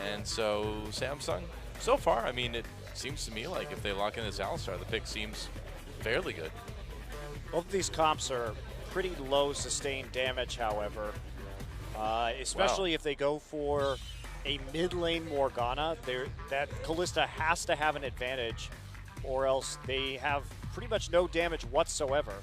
And so Samsung, so far, I mean, it seems to me like if they lock in this Alistar, the pick seems fairly good. Both of these comps are pretty low sustained damage, however. Especially if they go for a mid lane Morgana, that Kalista has to have an advantage, or else they have pretty much no damage whatsoever.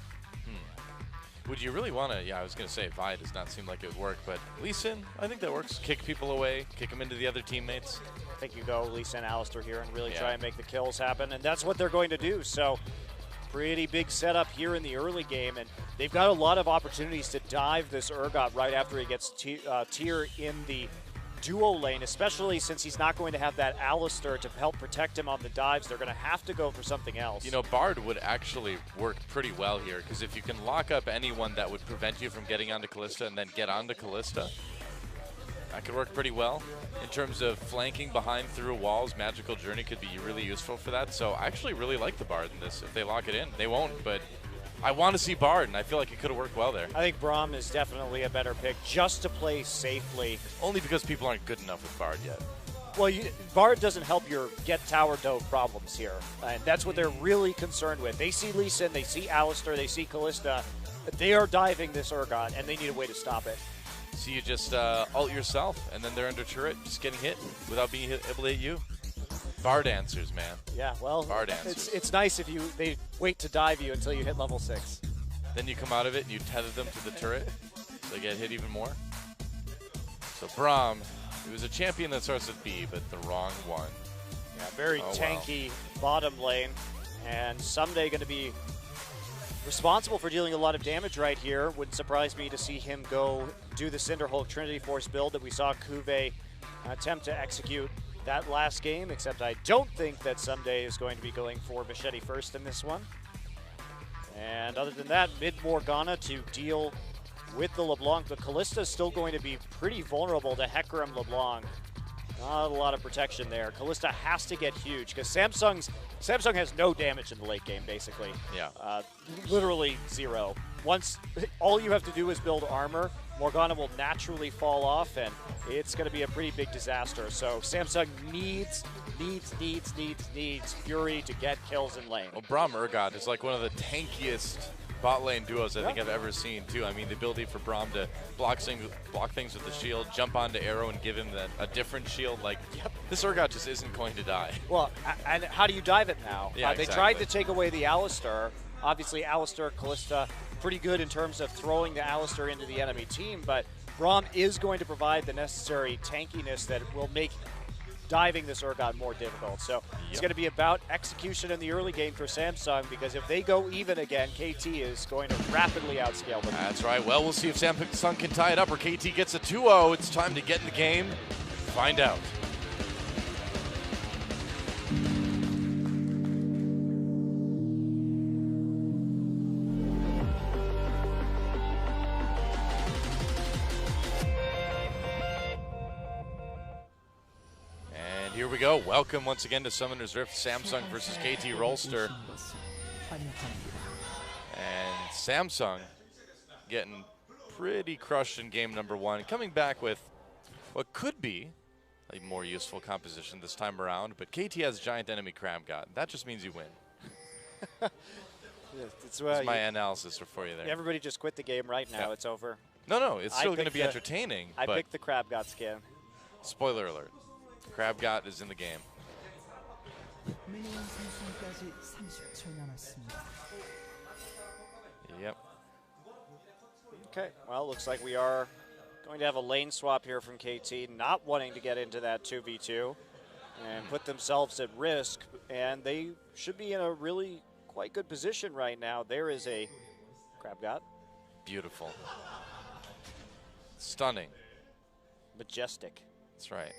Would you really want to, I was going to say Vi does not seem like it would work, but Lee Sin, I think that works. Kick people away, kick them into the other teammates. I think you go Lee Sin, Alistar here and really try and make the kills happen, and that's what they're going to do. So pretty big setup here in the early game, and they've got a lot of opportunities to dive this Urgot right after he gets tier in the duo lane, especially since he's not going to have that Alistar to help protect him on the dives. They're going to have to go for something else. You know, Bard would actually work pretty well here, because if you can lock up anyone that would prevent you from getting onto Kalista and then get onto Kalista, that could work pretty well. In terms of flanking behind through walls, Magical Journey could be really useful for that. So I actually really like the Bard in this. If they lock it in, they won't, but I want to see Bard, and I feel like it could have worked well there. I think Braum is definitely a better pick just to play safely. Only because people aren't good enough with Bard yet. Well, Bard doesn't help your get tower dove problems here, and that's what they're really concerned with. They see Lee Sin, they see Alistar, they see Kalista. They are diving this Urgot, and they need a way to stop it. So you just ult yourself, and then they're under turret, just getting hit without being able to hit you. Bard answers, man. Yeah, well, Bard answers. It's nice if they wait to dive you until you hit level 6. Then you come out of it and you tether them to the turret, so they get hit even more. So Braum, he was a champion that starts with B, but the wrong one. Yeah, very tanky bottom lane, and someday going to be responsible for dealing a lot of damage right here. Wouldn't surprise me to see him go do the Cinderhulk Trinity Force build that we saw Kuve attempt to execute that last game, except I don't think that Someday is going to be going for Machete first in this one. And other than that, mid Morgana to deal with the LeBlanc, but Kalista is still going to be pretty vulnerable to Hecarim LeBlanc. Not a lot of protection there. Kalista has to get huge because Samsung has no damage in the late game, basically. Yeah. Literally zero. Once all you have to do is build armor, Morgana will naturally fall off, and it's going to be a pretty big disaster. So Samsung needs Fury to get kills in lane. Well, Braum Urgot is like one of the tankiest bot lane duos I think I've ever seen, too. I mean, the ability for Braum to block things with the shield, jump onto Arrow and give him a different shield. Like, this Urgot just isn't going to die. Well, and how do you dive it now? Yeah, they tried to take away the Alistar. Obviously, Alistar, Kalista, pretty good in terms of throwing the Alistar into the enemy team, but Braum is going to provide the necessary tankiness that will make diving this Urgot more difficult. So it's going to be about execution in the early game for Samsung, because if they go even again, KT is going to rapidly outscale them. That's right. Well, we'll see if Samsung can tie it up or KT gets a 2-0. It's time to get in the game. Find out. Here we go. Welcome once again to Summoner's Rift, Samsung versus KT Rolster. And Samsung getting pretty crushed in game number 1, coming back with what could be a more useful composition this time around, but KT has giant enemy Crab God. That just means you win. That's my analysis for you there. Everybody just quit the game right now. It's over. No, it's still going to be entertaining. I picked the Crab God skin. Spoiler alert. Crab God is in the game. Yep. Okay, well, looks like we are going to have a lane swap here from KT, not wanting to get into that 2v2 and put themselves at risk, and they should be in a really quite good position right now. There is a Crab God. Beautiful. Stunning. Majestic. That's right.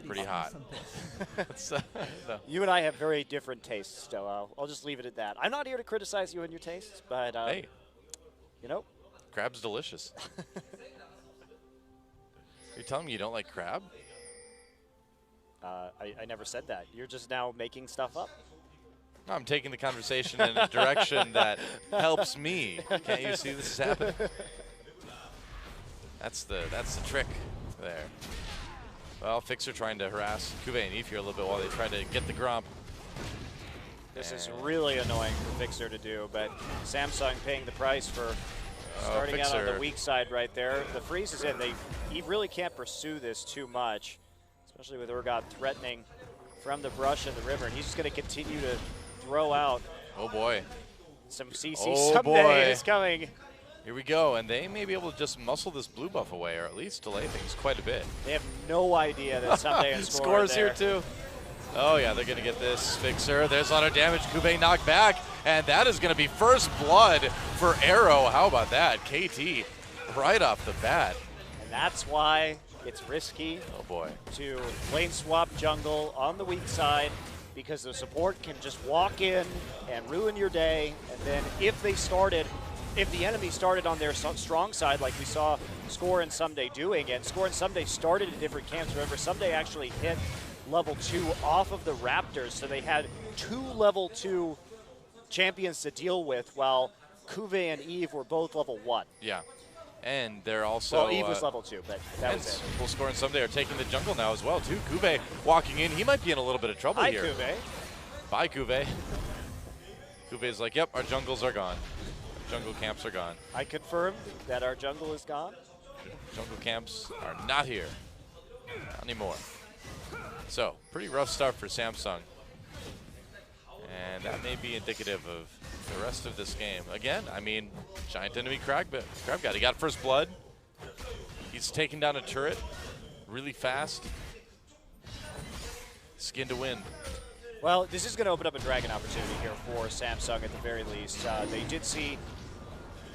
Pretty hot. No. You and I have very different tastes, so I'll just leave it at that. I'm not here to criticize you and your tastes, but hey, you know, crab's delicious. You're telling me you don't like crab? I never said that. You're just now making stuff up. No, I'm taking the conversation in a direction that helps me. Can't you see this is happening? That's the trick there. Well, Fixer trying to harass Cuvée and Eve here a little bit while they try to get the Gromp. This is really annoying for Fixer to do, but Samsung paying the price for starting out on the weak side right there. The freeze is in. Eve really can't pursue this too much, especially with Urgot threatening from the brush in the river, and he's just going to continue to throw out. Oh boy. Some CC someday is coming. Here we go, and they may be able to just muscle this blue buff away, or at least delay things quite a bit. They have no idea that someday and Scores here too. Oh yeah, they're gonna get this Fixer. There's a lot of damage. Cuvée knocked back, and that is gonna be first blood for Arrow. How about that? KT right off the bat. And that's why it's risky. Oh boy. To lane swap jungle on the weak side, because the support can just walk in and ruin your day. And then if the enemy started on their strong side, like we saw Score and Someday doing, and Score and Someday started in different camps. Remember, Someday actually hit level 2 off of the Raptors, so they had 2 level 2 champions to deal with, while Cuvée and Eve were both level 1. Yeah. And they're also... Well, Eve was level 2, but that was it. Full Score and Someday are taking the jungle now as well, too. Cuvée walking in. He might be in a little bit of trouble here. Cuvée. Bye, Cuvée. Cuvé's like, yep, our jungles are gone. Our jungle camps are gone. I confirm that our jungle is gone. Jungle camps are not here. Not anymore. So, pretty rough start for Samsung. And that may be indicative of the rest of this game. Again, I mean, giant enemy Crab God. He got first blood. He's taking down a turret really fast. Skin to win. Well, this is going to open up a dragon opportunity here for Samsung at the very least. They did see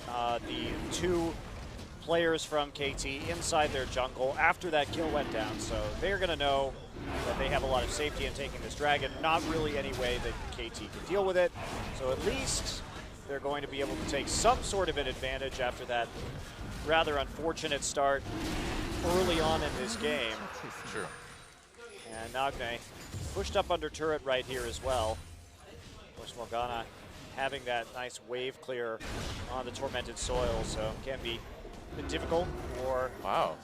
the 2 players from KT inside their jungle after that kill went down, so they're going to know that they have a lot of safety in taking this dragon. Not really any way that KT can deal with it, so at least they're going to be able to take some sort of an advantage after that rather unfortunate start early on in this game. Sure. And Nagne pushed up under turret right here as well. Of course, Morgana having that nice wave clear on the Tormented Soil, so can be a bit difficult for... Wow.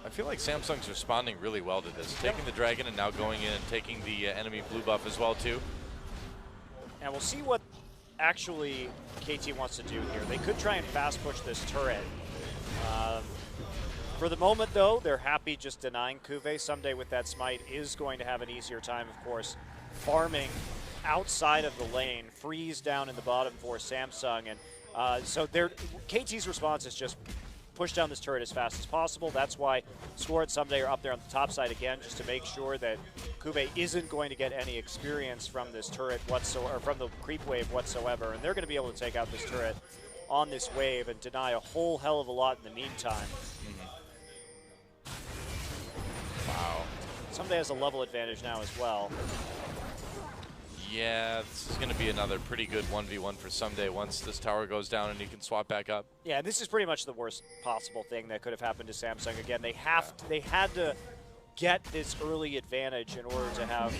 I feel like Samsung's responding really well to this. Taking the dragon and now going in and taking the enemy blue buff as well, too. And we'll see what actually KT wants to do here. They could try and fast push this turret. For the moment, though, they're happy just denying Cuvée. Someday with that smite is going to have an easier time, of course, farming outside of the lane. Freeze down in the bottom for Samsung. And so KT's response is just push down this turret as fast as possible. That's why Score and Someday are up there on the top side again, just to make sure that Cuvée isn't going to get any experience from this turret whatsoever, or from the creep wave whatsoever. And they're going to be able to take out this turret on this wave and deny a whole hell of a lot in the meantime. Wow. Someday has a level advantage now as well. Yeah, this is going to be another pretty good 1v1 for Someday once this tower goes down and he can swap back up. Yeah, this is pretty much the worst possible thing that could have happened to Samsung. Again, they had to get this early advantage in order to have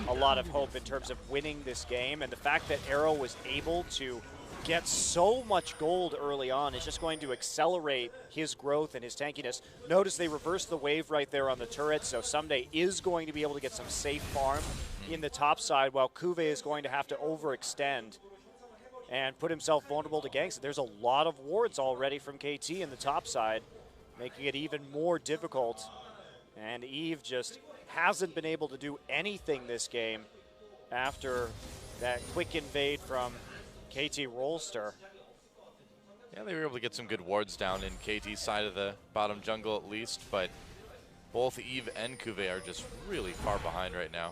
a lot of hope in terms of winning this game. And the fact that Arrow was able to get so much gold early on is just going to accelerate his growth and his tankiness. Notice they reversed the wave right there on the turret, so Someday is going to be able to get some safe farm in the top side, while Cuvée is going to have to overextend and put himself vulnerable to ganks. There's a lot of wards already from KT in the top side, making it even more difficult. And Eve just hasn't been able to do anything this game after that quick invade from KT Rolster. Yeah, they were able to get some good wards down in KT's side of the bottom jungle at least, but both Eve and Cuvée are just really far behind right now.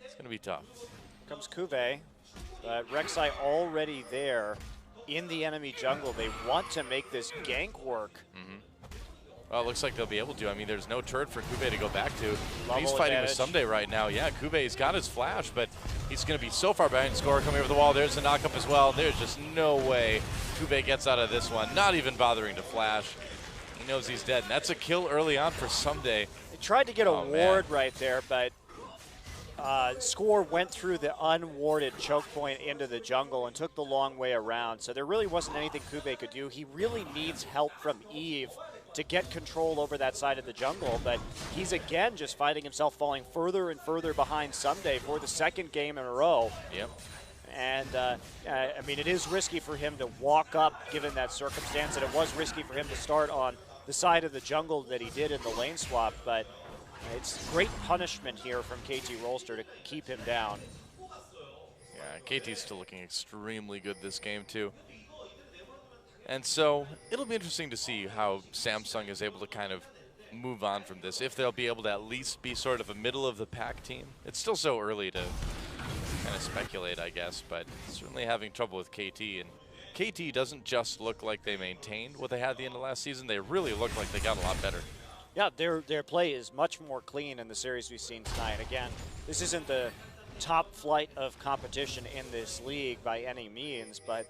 It's going to be tough. Here comes Cuvée, but Rek'Sai already there in the enemy jungle. They want to make this gank work. Well, it looks like they'll be able to. I mean, there's no turret for Cuvée to go back to. He's Level fighting advantage. with Someday right now. Yeah, Cuvé's got his flash, but he's going to be so far behind. Score coming over the wall. There's a knockup as well. There's just no way Cuvée gets out of this one, not even bothering to flash. He knows he's dead, and that's a kill early on for Someday. They tried to get a ward right there, but Score went through the unwarded choke point into the jungle and took the long way around. So there really wasn't anything Kube could do. He really needs help from Eve to get control over that side of the jungle, but he's again just finding himself falling further and further behind Someday for the second game in a row. Yep. And, I mean, it is risky for him to walk up given that circumstance, and it was risky for him to start on the side of the jungle that he did in the lane swap, but it's great punishment here from KT Rolster to keep him down. Yeah, KT's still looking extremely good this game, too. And so it'll be interesting to see how Samsung is able to kind of move on from this, if they'll be able to at least be sort of a middle-of-the-pack team. It's still so early to kind of speculate, I guess, but certainly having trouble with KT. And KT doesn't just look like they maintained what they had at the end of last season. They really look like they got a lot better. Yeah, their play is much more clean in the series we've seen tonight. Again, this isn't the top flight of competition in this league by any means, but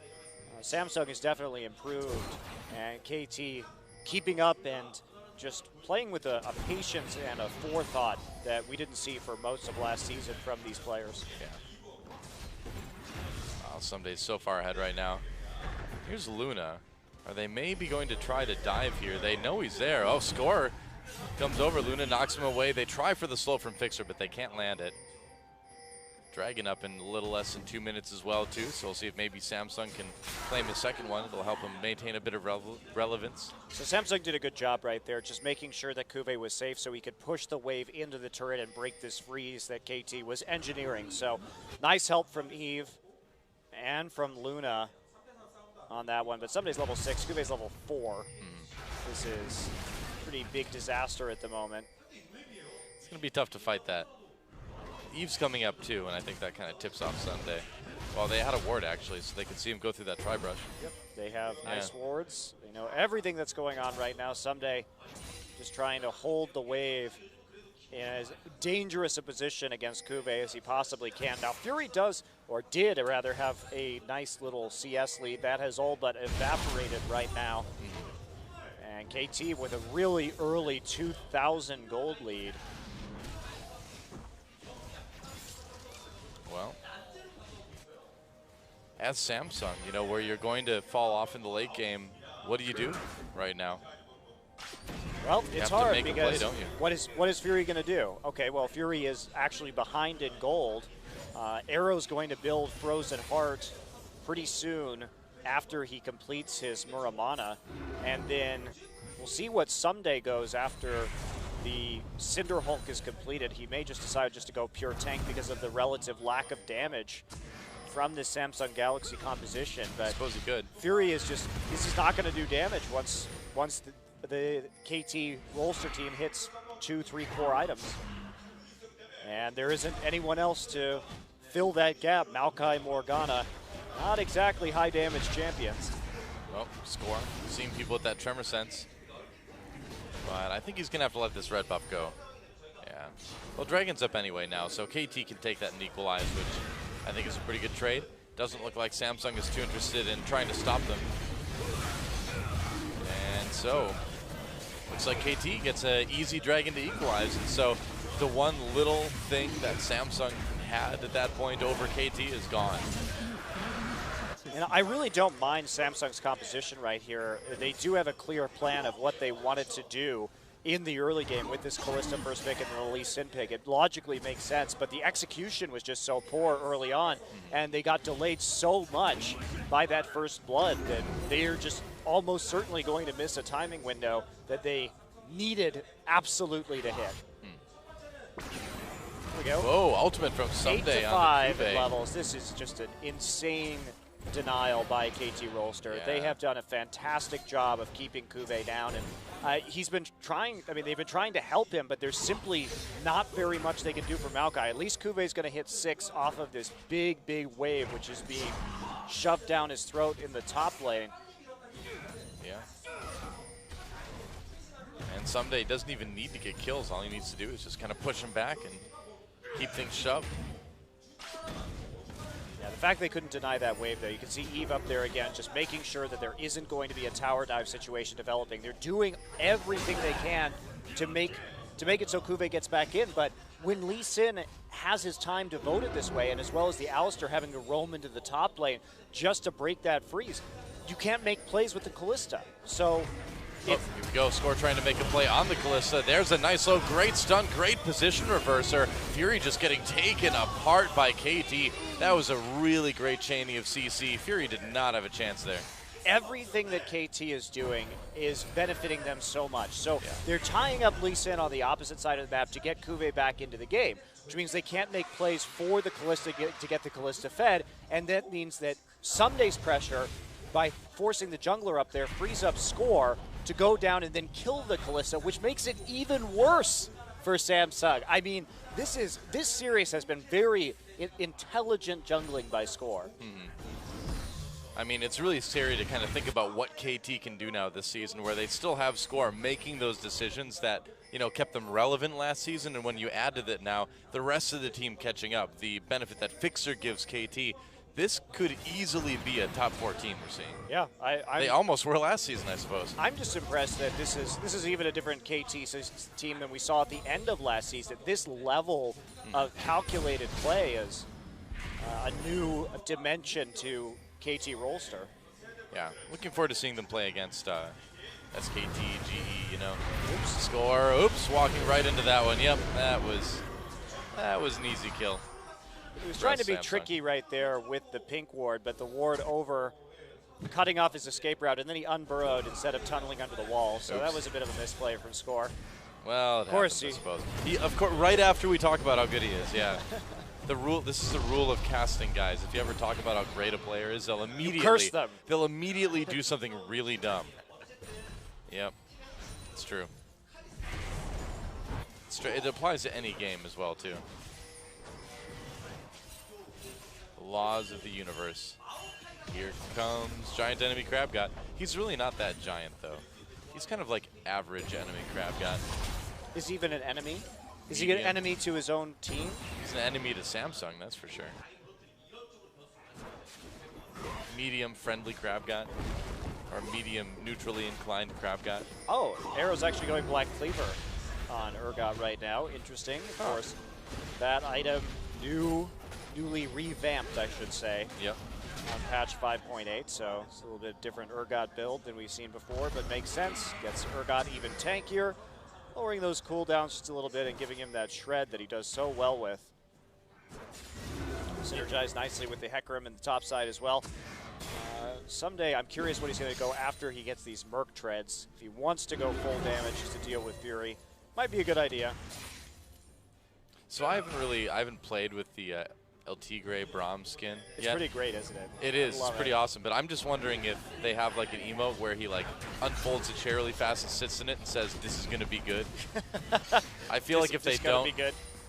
Samsung has definitely improved, and KT keeping up and just playing with a patience and a forethought that we didn't see for most of last season from these players. Yeah. Wow, Someday's so far ahead right now. Here's Luna. Are they maybe going to try to dive here? They know he's there. Oh, Score comes over. Luna knocks him away. They try for the slow from Fixer, but they can't land it. Dragon up in a little less than 2 minutes as well, too. So we'll see if maybe Samsung can claim his second one. It'll help him maintain a bit of relevance. So Samsung did a good job right there, just making sure that Kube was safe so he could push the wave into the turret and break this freeze that KT was engineering. So nice help from Eve and from Luna on that one. But Someday's level 6, Kube's level 4. This is a pretty big disaster at the moment. It's going to be tough to fight that. Eve's coming up too, and I think that kind of tips off Sunday. Well, they had a ward actually, so they could see him go through that tri-brush. Yep, they have nice wards. They know everything that's going on right now. Someday just trying to hold the wave in as dangerous a position against Kube as he possibly can. Now, Fury does, or did rather, have a nice little CS lead. That has all but evaporated right now. And KT with a really early 2,000 gold lead. Well, as Samsung, you know, where you're going to fall off in the late game, what do you do right now? Well, it's hard make because a play, don't you? what is Fury going to do? Okay, well, Fury is actually behind in gold. Arrow's going to build Frozen Heart pretty soon after he completes his Muramana, and then we'll see what Someday goes after the Cinder Hulk is completed. He may just decide just to go pure tank because of the relative lack of damage from this Samsung Galaxy composition. But I suppose he could. Fury is just, this is not going to do damage once the KT Rolster team hits 2, 3 core items. And there isn't anyone else to fill that gap. Maokai, Morgana, not exactly high damage champions. Well, Score, seeing people with that tremor sense. But I think he's going to have to let this red buff go. Yeah. Well, Dragon's up anyway now, so KT can take that and equalize, which I think is a pretty good trade. Doesn't look like Samsung is too interested in trying to stop them. And so, looks like KT gets an easy Dragon to equalize. And so, the one little thing that Samsung had at that point over KT is gone. And I really don't mind Samsung's composition right here. They do have a clear plan of what they wanted to do in the early game with this Kalista first pick and the Lee Sin pick. It logically makes sense, but the execution was just so poor early on, and they got delayed so much by that first blood that they're just almost certainly going to miss a timing window that they needed absolutely to hit. There we go. Whoa, ultimate from Someday on 8 to 5 levels. This is just an insane denial by KT Rolster. Yeah. They have done a fantastic job of keeping Kube down, and he's been trying, I mean, they've been trying to help him, but there's simply not very much they can do for Maokai. At least Kube's going to hit 6 off of this big, big wave, which is being shoved down his throat in the top lane. Yeah. And Someday doesn't even need to get kills. All he needs to do is just kind of push him back and keep things shoved. Yeah, the fact they couldn't deny that wave, though, you can see Eve up there again, just making sure that there isn't going to be a tower dive situation developing. They're doing everything they can to make it so Kube gets back in, but when Lee Sin has his time devoted this way, and as well as the Alistar having to roam into the top lane just to break that freeze, you can't make plays with the Kalista. So, here we go. Score trying to make a play on the Kalista. There's a nice low, great stun, great position reverser. Fury just getting taken apart by KT. That was a really great chaining of CC. Fury did not have a chance there. Everything that KT is doing is benefiting them so much. So they're tying up Lee Sin on the opposite side of the map to get Kuve back into the game, which means they can't make plays for the Kalista to get the Kalista fed, and that means that Sumday's pressure by forcing the jungler up there frees up Score to go down and then kill the Kalista, which makes it even worse for Samsung. I mean, this series has been very intelligent jungling by Score. I mean, it's really scary to kind of think about what KT can do now this season, where they still have Score making those decisions that, you know, kept them relevant last season, and when you add to that now the rest of the team catching up, the benefit that Fixer gives KT, this could easily be a top 4 team we're seeing. Yeah, they almost were last season, I suppose. I'm just impressed that this is even a different KT team than we saw at the end of last season. This level of calculated play is a new dimension to KT Rolster. Yeah, looking forward to seeing them play against SKT, GE, you know. Oops, Score, oops, walking right into that one. Yep, that was an easy kill. He was trying to be tricky right there with the pink ward, but the ward over, cutting off his escape route, and then he unburrowed instead of tunneling under the wall. So that was a bit of a misplay from Score. Well, of course, I suppose. Of course, right after we talk about how good he is, yeah. This is the rule of casting, guys. If you ever talk about how great a player is, they'll immediately do something really dumb. Yep, it's true. It applies to any game as well, too. The laws of the universe. Here comes giant enemy Crab God. He's really not that giant, though. He's kind of like average enemy Crab God. Is he even an enemy? Is he an enemy to his own team? He's an enemy to Samsung, that's for sure. Medium friendly Crab God. Or medium neutrally inclined Crab God. Oh, Arrow's actually going Black Cleaver on Urgot right now. Interesting. Of course, that item newly revamped, I should say. Yep. On patch 5.8, so it's a little bit different Urgot build than we've seen before, but makes sense. Gets Urgot even tankier, lowering those cooldowns just a little bit and giving him that shred that he does so well with. Synergized nicely with the Hecarim in the top side as well. Someday, I'm curious what he's going to go after he gets these Merc treads. If he wants to go full damage just to deal with Fury, might be a good idea. So I haven't played with the LT Gray Braum skin It's pretty great, isn't it? It is. It's pretty awesome. But I'm just wondering if they have like an emote where he like unfolds a chair really fast and sits in it and says, "This is going to be good." I feel like if they don't,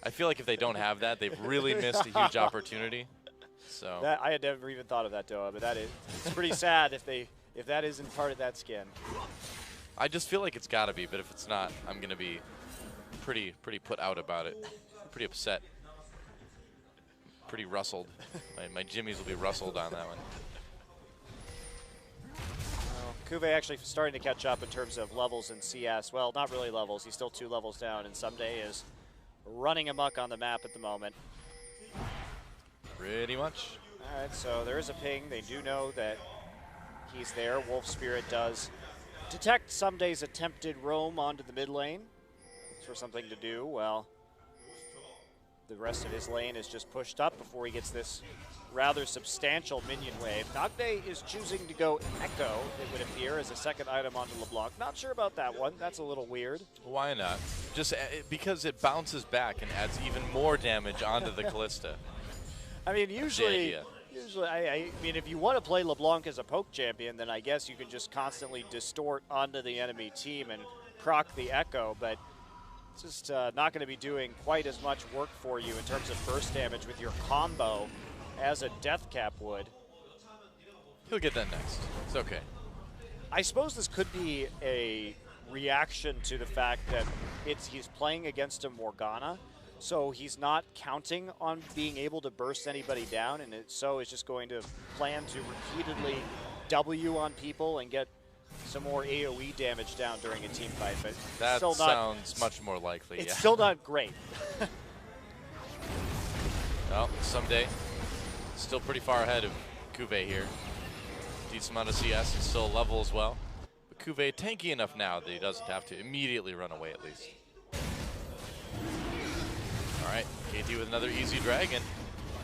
I feel like if they don't have that, they've really missed a huge opportunity. So I had never even thought of that, Doa, but it's pretty sad if that isn't part of that skin. I just feel like it's got to be, but if it's not, I'm going to be pretty put out about it. Pretty upset. Pretty rustled. My jimmies will be rustled on that one. Well, Kuve actually starting to catch up in terms of levels in CS. Well, not really levels. He's still 2 levels down, and Someday is running amok on the map at the moment. Pretty much. All right, so there is a ping. They do know that he's there. Wolf Spirit does detect Someday's attempted roam onto the mid lane. Looks for something to do. Well, the rest of his lane is just pushed up before he gets this rather substantial minion wave. Nogday is choosing to go Echo, it would appear, as a second item onto LeBlanc. Not sure about that one. That's a little weird. Why not? Just because it bounces back and adds even more damage onto the Kalista. I mean, usually, I mean, if you want to play LeBlanc as a poke champion, then I guess you can just constantly distort onto the enemy team and proc the Echo, but it's just not going to be doing quite as much work for you in terms of burst damage with your combo as a Death Cap would. He'll get that next. It's okay. I suppose this could be a reaction to the fact that he's playing against a Morgana, so he's not counting on being able to burst anybody down, and so is just going to plan to repeatedly W on people and get some more AoE damage down during a team fight. But that still sounds much more likely. It's still not great. Well, someday, still pretty far ahead of Cuvée here. Decent amount of CS and still a level as well. But Cuvée tanky enough now that he doesn't have to immediately run away at least. All right, KT with another easy dragon.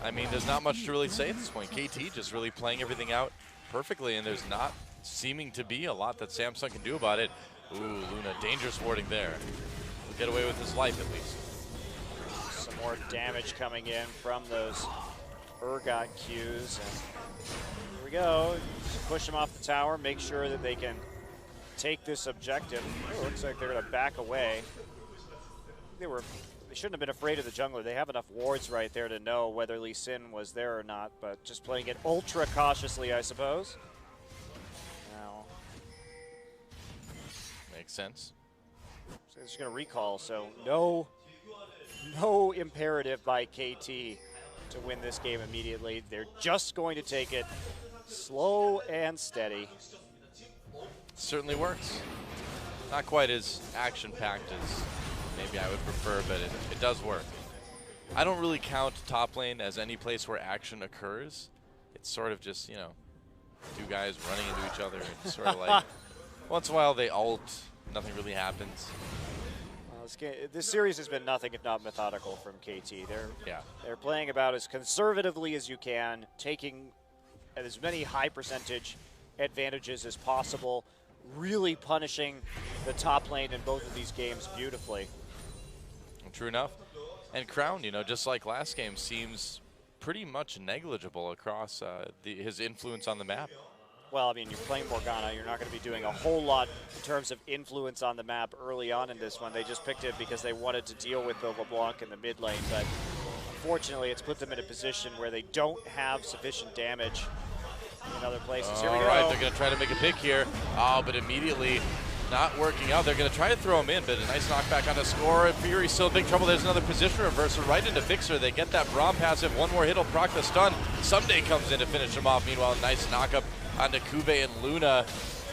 I mean, there's not much to really say at this point. KT just really playing everything out perfectly, and there's not seeming to be a lot that Samsung can do about it. Ooh, Luna, dangerous warding there. He'll get away with his life at least. Some more damage coming in from those Urgot Qs. And here we go. Just push them off the tower, make sure that they can take this objective. Oh, looks like they're going to back away. They shouldn't have been afraid of the jungler. They have enough wards right there to know whether Lee Sin was there or not, but just playing it ultra cautiously, I suppose. Now, makes sense. So they're just going to recall, so no imperative by KT to win this game immediately. They're just going to take it slow and steady. Certainly works. Not quite as action-packed as maybe I would prefer, but it does work. I don't really count top lane as any place where action occurs. It's sort of just, you know, two guys running into each other. It's sort of like, once in a while they ult, nothing really happens. This series has been nothing if not methodical from KT. They're playing about as conservatively as you can, taking as many high percentage advantages as possible, really punishing the top lane in both of these games beautifully. True enough. And Crown, you know, just like last game, seems pretty much negligible across his influence on the map. Well, I mean, you're playing Morgana. You're not going to be doing a whole lot in terms of influence on the map early on in this one. They just picked it because they wanted to deal with the LeBlanc in the mid lane, but unfortunately, it's put them in a position where they don't have sufficient damage in other places. Here we go. All right, they're going to try to make a pick here. Oh, but immediately not working out. They're going to try to throw him in, but a nice knockback on the score. And Fury's still in big trouble. There's another position reversal right into Fixer. They get that Braum passive. One more hit will proc the stun. Someday comes in to finish him off. Meanwhile, nice knock-up onto Cuvée and Luna.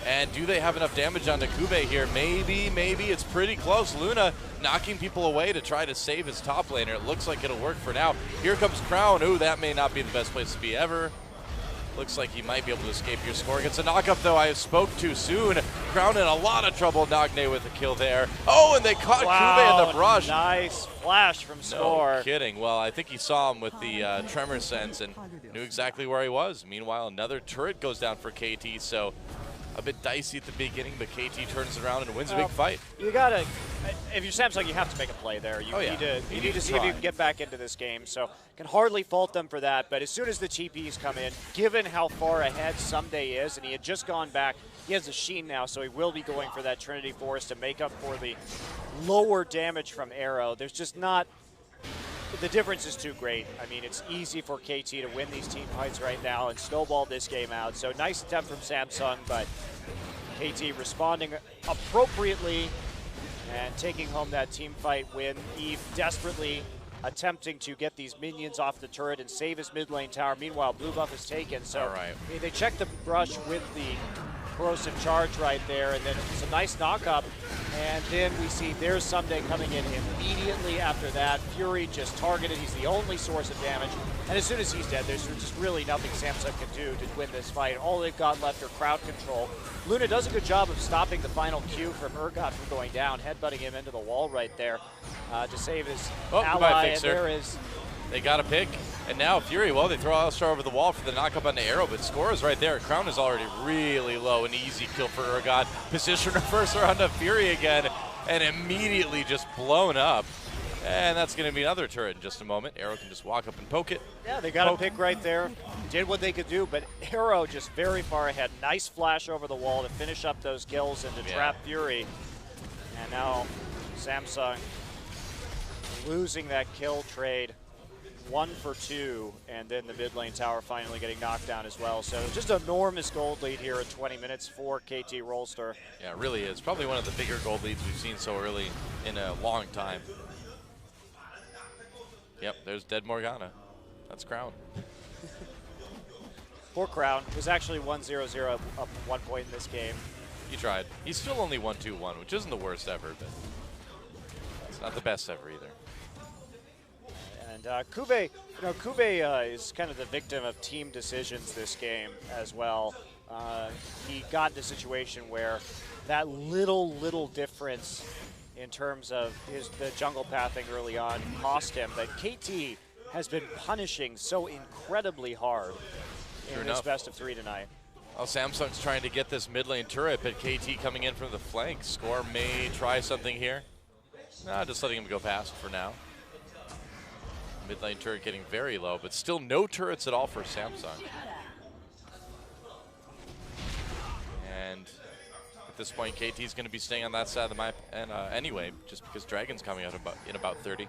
And do they have enough damage onto Cuvée here? Maybe, maybe. It's pretty close. Luna knocking people away to try to save his top laner. It looks like it'll work for now. Here comes Crown. Ooh, that may not be the best place to be ever. Looks like he might be able to escape your score. Gets a knock-up, though. I spoke too soon. Crown in a lot of trouble. Nagne with a kill there. Oh, and they caught Cuvée in the brush. Nice flash from Score. No kidding. Well, I think he saw him with the tremor sense and knew exactly where he was. Meanwhile, another turret goes down for KT, so a bit dicey at the beginning, but KT turns it around and wins a big fight. You gotta, if you're Samsung, you have to make a play there. You need to see if you can get back into this game. So can hardly fault them for that. But as soon as the TPs come in, given how far ahead Someday is, and he had just gone back, he has a Sheen now, so he will be going for that Trinity Force to make up for the lower damage from Arrow. There's just not. The difference is too great. I mean, it's easy for KT to win these team fights right now and snowball this game out. So nice attempt from Samsung, but KT responding appropriately and taking home that team fight win. Eve desperately attempting to get these minions off the turret and save his mid lane tower. Meanwhile, blue buff is taken. So they check the brush with the corrosive charge right there, and then it's a nice knock-up. And then we see there's Someday coming in immediately after that. Fury just targeted. He's the only source of damage. And as soon as he's dead, there's just really nothing Samsung can do to win this fight. All they've got left are crowd control. Luna does a good job of stopping the final Q from Urgot from going down, headbutting him into the wall right there to save his ally. And there is... They got a pick, and now Fury, well, they throw All-Star over the wall for the knock-up on the Arrow, but Score is right there. Crown is already really low, an easy kill for Urgot. Position reverser onto Fury again, and immediately just blown up. And that's going to be another turret in just a moment. Arrow can just walk up and poke it. Yeah, they got a pick right there. Did what they could do, but Arrow just very far ahead. Nice flash over the wall to finish up those kills and to trap Fury. And now Samsung losing that kill trade. 1 for 2, and then the mid lane tower finally getting knocked down as well. So just an enormous gold lead here in 20 minutes for KT Rolster. Yeah, it really is. Probably one of the bigger gold leads we've seen so early in a long time. Yep, there's dead Morgana. That's Crown. Poor Crown. It was actually 1-0-0 up at one point in this game. He tried. He's still only 1-2-1, which isn't the worst ever, but it's not the best ever either. And Kube, Kube is kind of the victim of team decisions this game as well. He got in a situation where that little difference in terms of the jungle pathing early on cost him. But KT has been punishing so incredibly hard in this best of 3 tonight. Well, Samsung's trying to get this mid lane turret, but KT coming in from the flank. Score may try something here. Nah, just letting him go past for now. Mid lane turret getting very low, but still no turrets at all for Samsung. And at this point, KT's going to be staying on that side of the map and anyway, just because Dragon's coming out in about 30.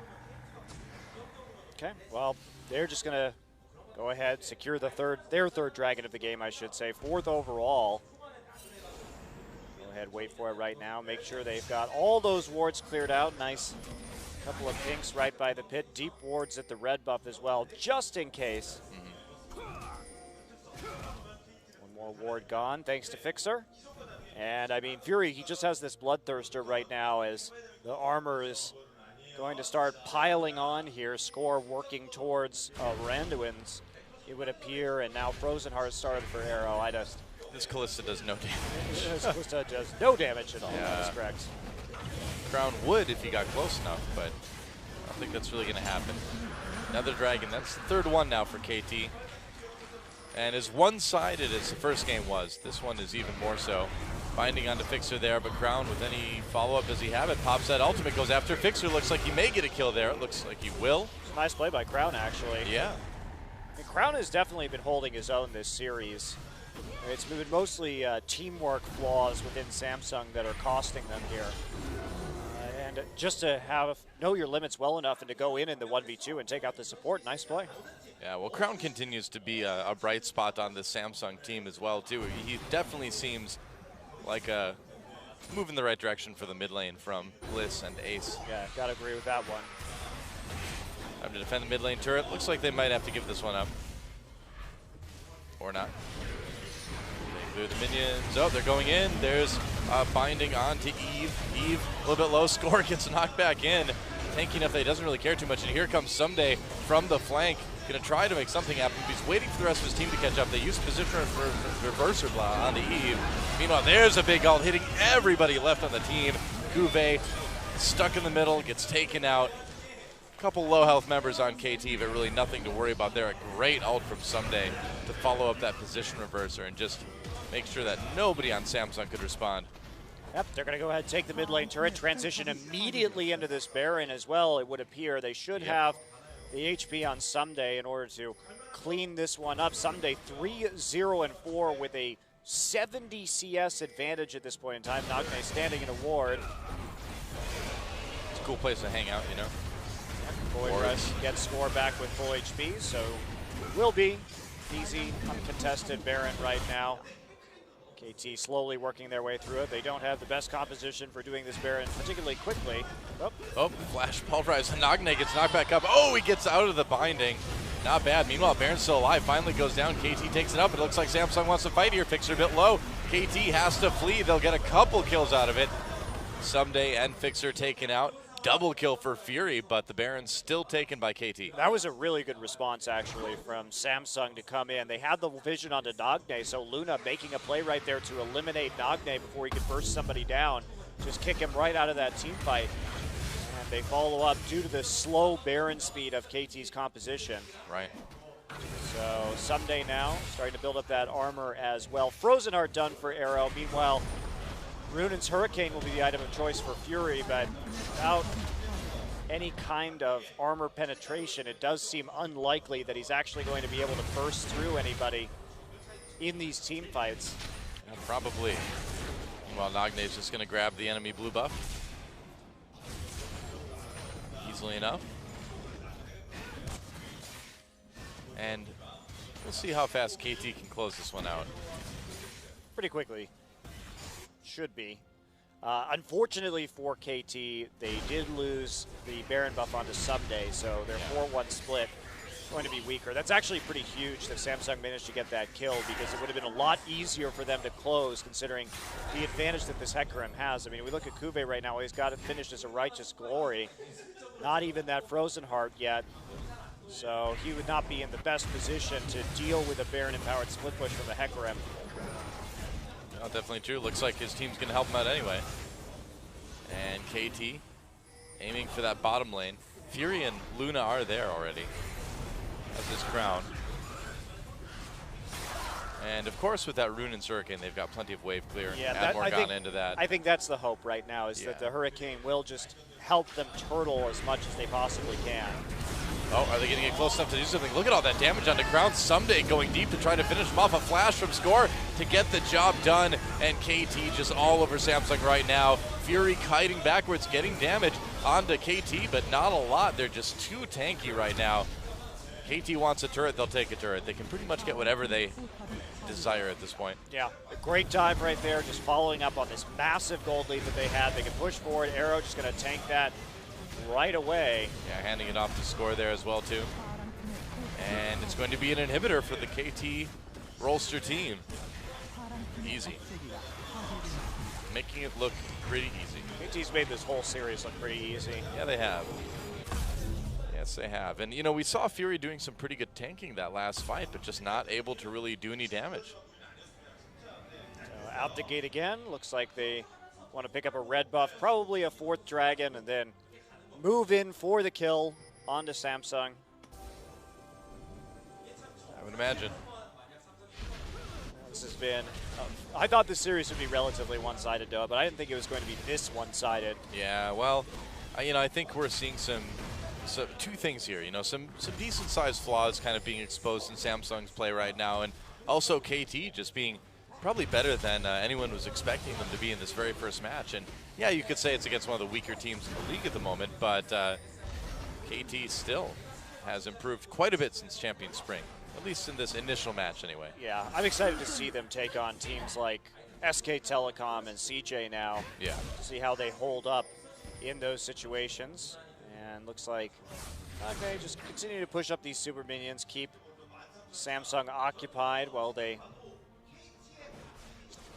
Okay, well, they're just going to go ahead, secure their third Dragon of the game, I should say. 4th overall. Go ahead, wait for it right now. Make sure they've got all those wards cleared out. Nice couple of pinks right by the pit. Deep wards at the red buff as well, just in case. One more ward gone, thanks to Fixer. And I mean, Fury, he just has this Bloodthirster right now as the armor is going to start piling on here. Score working towards Randuin's, it would appear, and now Frozen Heart started for Arrow. This Kalista does no damage. This Kalista does no damage at all, yeah. That's correct. Crown would if he got close enough, but I don't think that's really going to happen. Another Dragon, that's the 3rd one now for KT. And as one-sided as the first game was, this one is even more so. Binding onto Fixer there, but Crown with any follow-up, does he have it? Pops that ultimate, goes after Fixer. Looks like he may get a kill there. It looks like he will. Nice play by Crown, actually. Yeah. And Crown has definitely been holding his own this series. It's been mostly teamwork flaws within Samsung that are costing them here. And just to know your limits well enough and to go in the 1v2 and take out the support, nice play. Yeah, well, Crown continues to be a bright spot on this Samsung team as well, too. He definitely seems like a move in the right direction for the mid lane from Bliss and Ace. Yeah, gotta agree with that one. Time to defend the mid lane turret. Looks like they might have to give this one up. Or not. They clear the minions. Oh, they're going in. There's binding on to Eve. Eve, a little bit low. Score gets knocked back in. Tanky enough that he doesn't really care too much. And here comes Someday from the flank. Going to try to make something happen. He's waiting for the rest of his team to catch up. They use positioner for reverser blah on the Eve. Meanwhile, there's a big ult hitting everybody left on the team. Cuvée stuck in the middle, gets taken out. A couple low health members on KT, but really nothing to worry about there. A great ult from Someday to follow up that position reverser and just make sure that nobody on Samsung could respond. Yep, they're going to go ahead and take the mid lane turret, transition immediately into this Baron as well, it would appear. They should have the HP on Someday in order to clean this one up. Someday 3-0-4 with a 70 CS advantage at this point in time. Nagne standing in a ward. It's a cool place to hang out, you know. Void Rush gets Score back with full HP, so it will be easy, uncontested Baron right now. KT slowly working their way through it. They don't have the best composition for doing this Baron particularly quickly. Oh, flash ball rise. Nagne gets knocked back up. Oh, he gets out of the binding. Not bad. Meanwhile, Baron's still alive. Finally goes down. KT takes it up. It looks like Samsung wants to fight here. Fixer a bit low. KT has to flee. They'll get a couple kills out of it. Someday and Fixer taken out. Double kill for Fury, but the Baron's still taken by KT. That was a really good response, actually, from Samsung to come in. They had the vision onto Nagne, so Luna making a play right there to eliminate Nagne before he could burst somebody down. Just kick him right out of that team fight. And they follow up due to the slow Baron speed of KT's composition. Right. So Someday now starting to build up that armor as well. Frozen Heart done for Arrow. Meanwhile, Runen's Hurricane will be the item of choice for Fury, but without any kind of armor penetration, it does seem unlikely that he's actually going to be able to burst through anybody in these team fights. Yeah, probably. Meanwhile, Nagne's just going to grab the enemy blue buff. Easily enough. And we'll see how fast KT can close this one out. Pretty quickly. Should be. Unfortunately for KT, they did lose the Baron buff onto Someday, so their 4-1 split is going to be weaker. That's actually pretty huge that Samsung managed to get that kill, because it would have been a lot easier for them to close considering the advantage that this Hecarim has. I mean, we look at Cuvée right now, he's got it finished as a Righteous Glory. Not even that Frozen Heart yet. So he would not be in the best position to deal with a Baron-empowered split push from the Hecarim. No, definitely true. Looks like his team's going to help him out anyway. And KT aiming for that bottom lane. Fury and Luna are there already. That's his crown. And of course, with that Rune and Hurricane, they've got plenty of wave clear. Yeah, add Morgana into that. I think that's the hope right now, is that the Hurricane will just help them turtle as much as they possibly can. Oh, are they going to get close enough to do something? Look at all that damage on the Crown. Someday going deep to try to finish him off. A flash from Score to get the job done. And KT just all over Samsung right now. Fury kiting backwards, getting damage onto KT, but not a lot. They're just too tanky right now. KT wants a turret, they'll take a turret. They can pretty much get whatever they desire at this point. Yeah, a great dive right there, just following up on this massive gold lead that they had. They can push forward. Arrow just going to tank that right away. Yeah, handing it off to Score there as well, too. And it's going to be an inhibitor for the KT Rolster team. Easy. Making it look pretty easy. KT's made this whole series look pretty easy. Yeah, they have. Yes, they have. And, you know, we saw Fury doing some pretty good tanking that last fight, but just not able to really do any damage. So out the gate again. Looks like they want to pick up a red buff, probably a 4th dragon, and then move in for the kill onto Samsung. I would imagine. This has been, I thought this series would be relatively one-sided, though, but I didn't think it was going to be this one-sided. Yeah, well, you know, I think we're seeing some two things here. You know, some decent-sized flaws kind of being exposed in Samsung's play right now, and also KT just being probably better than anyone was expecting them to be in this very first match. And yeah, you could say it's against one of the weaker teams in the league at the moment, but KT still has improved quite a bit since Champion Spring, at least in this initial match anyway. Yeah, I'm excited to see them take on teams like SK Telecom and CJ now. Yeah. To see how they hold up in those situations. And looks like, okay, just continue to push up these super minions, keep Samsung occupied while they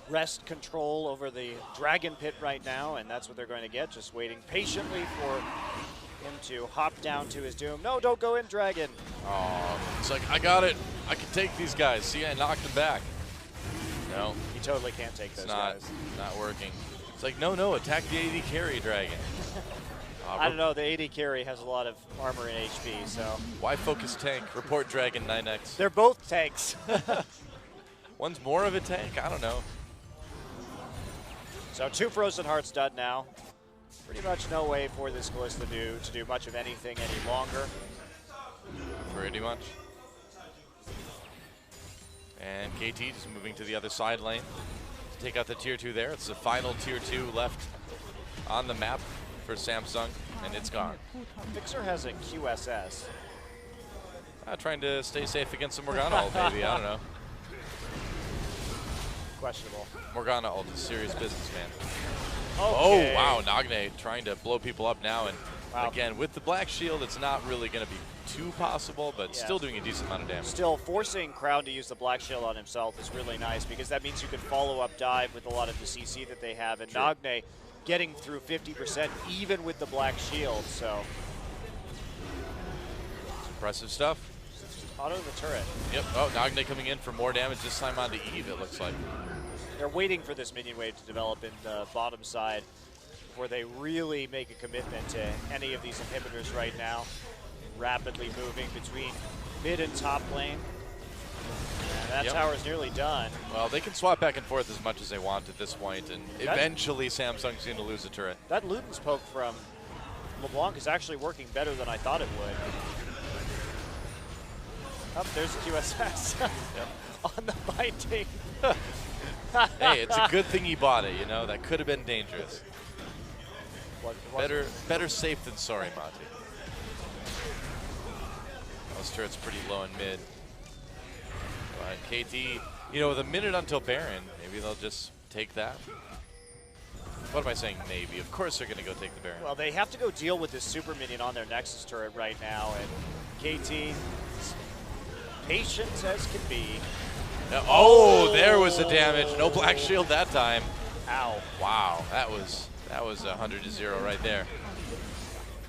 wrest control over the Dragon Pit right now, and that's what they're going to get, just waiting patiently for him to hop down to his doom. No, don't go in, Dragon. Oh, it's like, I got it. I can take these guys. See, I knocked him back. No. He totally can't take those guys. Not working. It's like, no, attack the AD carry, Dragon. I don't know, the AD carry has a lot of armor and HP, so. Why focus tank? Report Dragon 9X. They're both tanks. One's more of a tank? I don't know. So 2 Frozen Hearts done now. Pretty much no way for this Kalista to do much of anything any longer. Pretty much. And KT just moving to the other side lane to take out the tier 2 there. It's the final tier 2 left on the map for Samsung, and it's gone. Fixer has a QSS. Trying to stay safe against the Morgana ult, maybe. I don't know. Questionable. Morgana ult is serious business, man. Okay. Oh, wow. Nagne trying to blow people up now. And wow. Again, with the Black Shield, it's not really going to be too possible, but still doing a decent amount of damage. Still, forcing Crown to use the Black Shield on himself is really nice, because that means you can follow up dive with a lot of the CC that they have. And Nagne getting through 50% even with the Black Shield, so. Impressive stuff. Auto the turret. Yep. Oh, Nagne coming in for more damage this time onto Eve, it looks like. They're waiting for this minion wave to develop in the bottom side before they really make a commitment to any of these inhibitors right now. Rapidly moving between mid and top lane. And that tower is nearly done. Well, they can swap back and forth as much as they want at this point, and eventually Samsung's going to lose a turret. That Luden's poke from LeBlanc is actually working better than I thought it would. Oh, there's QSS on the biting. Hey, it's a good thing he bought it, you know? That could have been dangerous. Better safe than sorry, Monty. Those turret's pretty low in mid. But KT, you know, with a minute until Baron, maybe they'll just take that. What am I saying, maybe? Of course they're going to go take the Baron. Well, they have to go deal with this super minion on their Nexus turret right now, and KT, patient as can be. Oh, there was the damage. No Black Shield that time. Ow. Wow, that was 100-0 right there.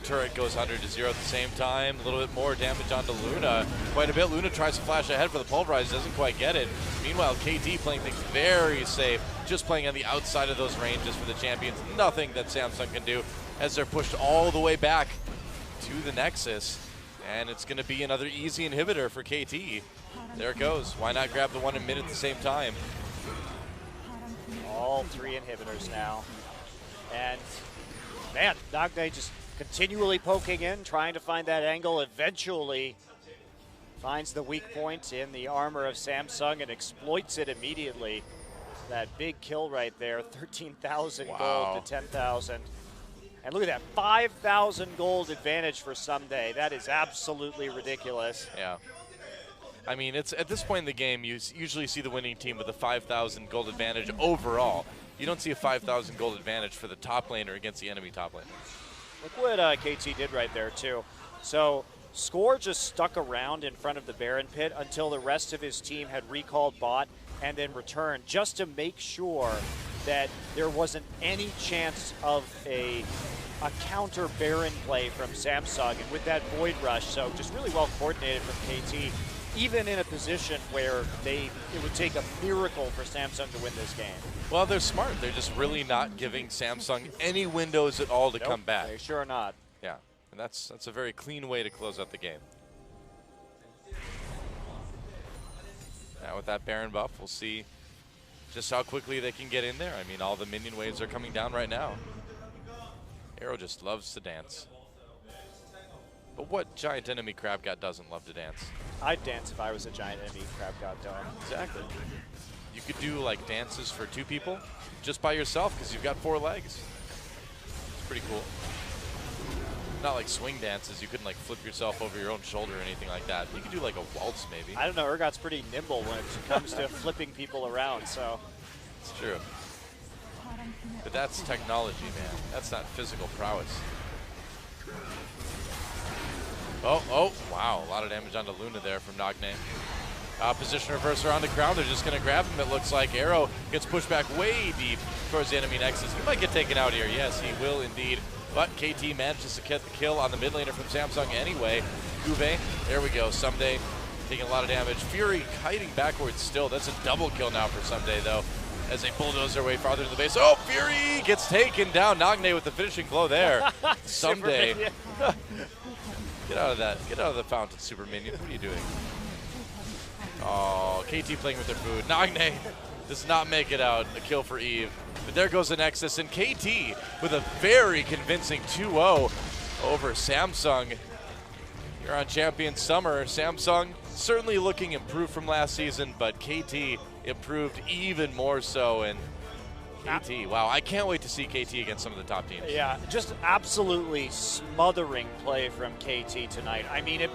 turret goes 100 to 0 at the same time. A little bit more damage onto Luna. Quite a bit. Luna tries to flash ahead for the pulverize, doesn't quite get it. Meanwhile, KT playing things very safe, just playing on the outside of those ranges for the champions. Nothing that Samsung can do as they're pushed all the way back to the Nexus. And it's going to be another easy inhibitor for KT. There it goes. Why not grab the one in mid at the same time? All 3 inhibitors now. And man, Nagne just continually poking in, trying to find that angle. Eventually finds the weak point in the armor of Samsung and exploits it immediately. That big kill right there, 13,000 gold to 10,000. And look at that, 5,000 gold advantage for Someday. That is absolutely ridiculous. Yeah. I mean, it's at this point in the game, you usually see the winning team with a 5,000 gold advantage overall. You don't see a 5,000 gold advantage for the top laner against the enemy top laner. Look what KT did right there, too. So Score just stuck around in front of the Baron pit until the rest of his team had recalled bot and then returned, just to make sure that there wasn't any chance of a counter Baron play from Samsung. And with that Void Rush, so just really well coordinated from KT, even in a position where it would take a miracle for Samsung to win this game. Well, they're smart. They're just really not giving Samsung any windows at all to come back. They sure are not. Yeah, and that's a very clean way to close out the game. Now with that Baron buff, we'll see just how quickly they can get in there. I mean, all the minion waves are coming down right now. Arrow just loves to dance. But what giant enemy crab god doesn't love to dance? I'd dance if I was a giant enemy crab god dome. Exactly. You could do like dances for 2 people just by yourself because you've got 4 legs. It's pretty cool. Not like swing dances. You couldn't like flip yourself over your own shoulder or anything like that. You could do like a waltz maybe. I don't know. Urgot's pretty nimble when it comes to flipping people around, so. It's true. But that's technology, man. That's not physical prowess. Oh, wow. A lot of damage onto Luna there from Nagne. Position reverser on the ground. They're just going to grab him, it looks like. Arrow gets pushed back way deep towards the enemy Nexus. He might get taken out here. Yes, he will indeed. But KT manages to get the kill on the mid laner from Samsung anyway. Guve, there we go. Someday taking a lot of damage. Fury kiting backwards still. That's a double kill now for Someday, though, as they bulldoze their way farther to the base. Oh, Fury gets taken down. Nagne with the finishing blow there. Someday. Get out of that. Get out of the fountain, Super Minion. What are you doing? Oh, KT playing with their food. Nagne does not make it out. A kill for Eve. But there goes the Nexus. And KT with a very convincing 2-0 over Samsung here on Champion Summer. Samsung certainly looking improved from last season, but KT improved even more so. And KT, wow, I can't wait to see KT against some of the top teams. Yeah, just absolutely smothering play from KT tonight. I mean, it